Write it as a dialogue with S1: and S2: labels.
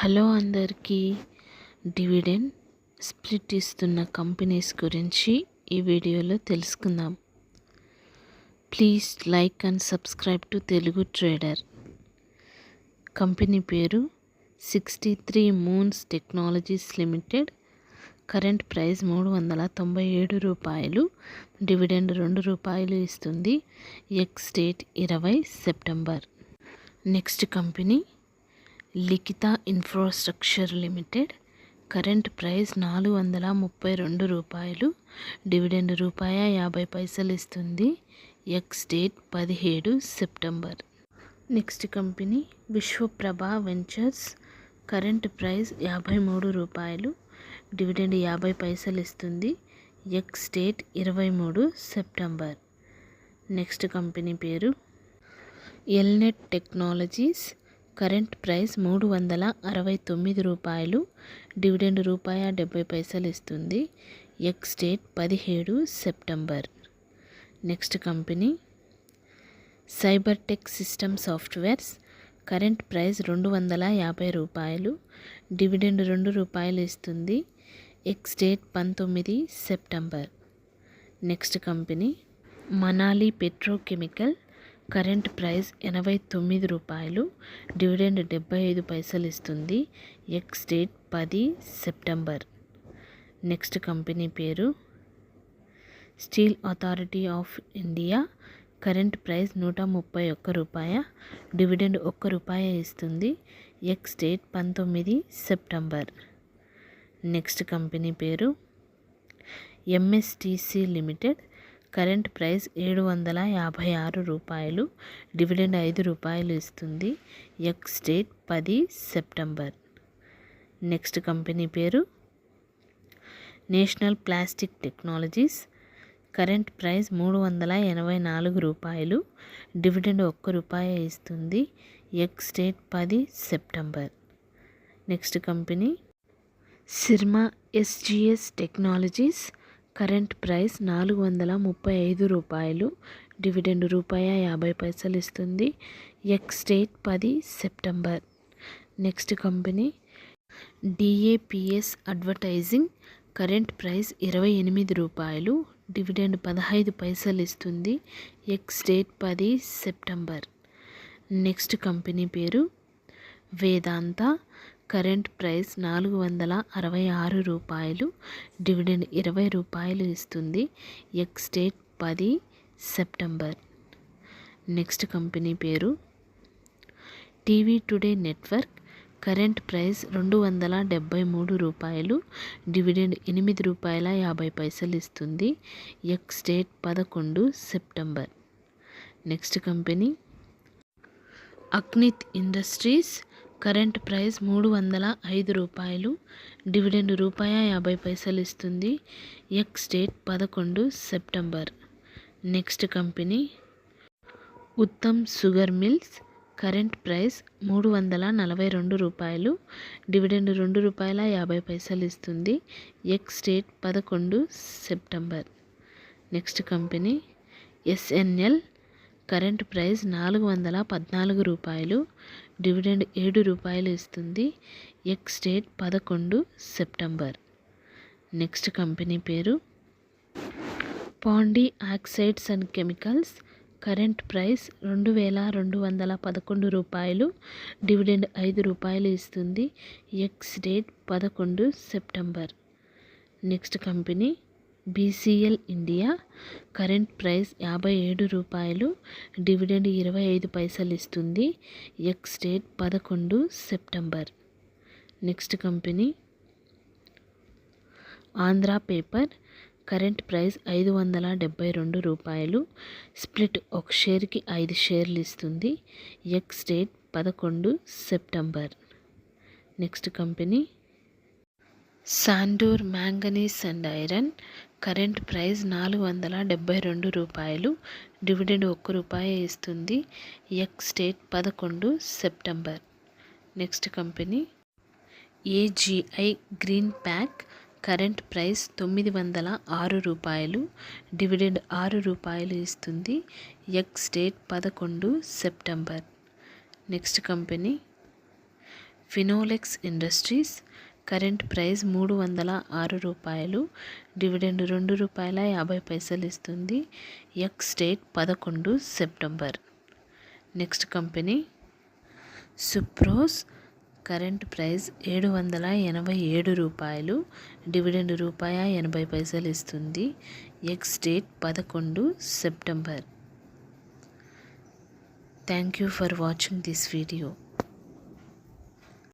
S1: Hello అందరికీ. Dividend split ఇస్తున్న companies గురించి ఈ వీడియోలో తెలుసుకుందాం. Please like and subscribe to Telugu trader. Company పేరు 63 moons technologies limited. Current price 397 రూపాయలు. డివిడెండ్ 2 రూపాయలు ఇస్తుంది. Ex date 20 September. Next company Likhita infrastructure limited. Current price 432 రూపాయలు. డివిడెండ్ ₹50 ఇస్తుంది. Ex date 17 September. Next company Vishwaprabha ventures. Current price 53 రూపాయలు. Dividend 50 ఇస్తుంది. Ex date 23 September. Next company పేరు Elnet technologies. Current price 369 రూపాయలు. Dividend ₹70 ఇస్తుంది. Ex date 17 September. Next company Cybertech system softwares. Current price 250 రూపాయలు. Dividend ₹2 ఇస్తుంది. Ex date 19 September. Next company Manali petrochemical. Current price 89 రూపాయలు. Dividend 75 ఇస్తుంది. Ex date 10 September. Next company పేరు steel authority of India. Current price 131 రూపాయ. Dividend ₹1 ఇస్తుంది. Ex date 19 September. Next company పేరు MSTC limited. Current price 756 రూపాయలు. Dividend ₹5 ఇస్తుంది. Ex date 10 September. Next company పేరు national plastic technologies. Current price 384 రూపాయలు. Dividend ₹1 ఇస్తుంది. Ex date 10 September. Next company Syrma SGS technologies. Current price 435 రూపాయలు. Dividend ₹50 ఇస్తుంది. Ex date 10 September. Next company DAPS advertising. Current price 28 రూపాయలు. Dividend ₹15 ఇస్తుంది. Ex date 10 September. Next company పేరు Vedanta. Current price 466 రూపాయలు. Dividend ₹20 ఇస్తుంది. Ex date 10 September. Next company పేరు TV today network. Current price 273 రూపాయలు. Dividend ₹8.50 ఇస్తుంది. Ex date 11 September. Next company అక్నిత్ industries. Current price 305 రూపాయలు. డివిడెండ్ ₹50 ఇస్తుంది. Ex date 11 September. Next company Uttam sugar mills. Current price 342 రూపాయలు. Dividend ₹2.50 ఇస్తుంది. Ex date 11 September. Next company SNL. Current price 414 రూపాయలు. Dividend ₹7 ఇస్తుంది. Ex date 11 September. Next company పేరు Pondy oxides and chemicals. Current price 2211 రూపాయలు. Dividend ₹5 ఇస్తుంది. Ex date 11 September. Next company బీసీఎల్ India. Current price 57 రూపాయలు. Dividend ₹25 ఇస్తుంది. Ex date 11 September. Next company Andhra paper. Current price 572 రూపాయలు. Split ఒక షేర్కి 5 షేర్లు ఇస్తుంది. Ex date 11 September. Next company Sandur manganese and iron. Current price 472 రూపాయలు. Dividend ₹1 ఇస్తుంది. Ex date 11 September. Next company AGI green pack. Current price 906 రూపాయలు. Dividend ₹6 ఇస్తుంది. Ex date 11 September. Next company Finolex industries current price 306 రూపాయలు, dividend ₹2.50 ఇస్తుంది. Ex date 11 September. Next company సుప్రోస్ current price 787 రూపాయలు, dividend ₹1.80 ఇస్తుంది. Ex date 11 September. Thank you for watching this video.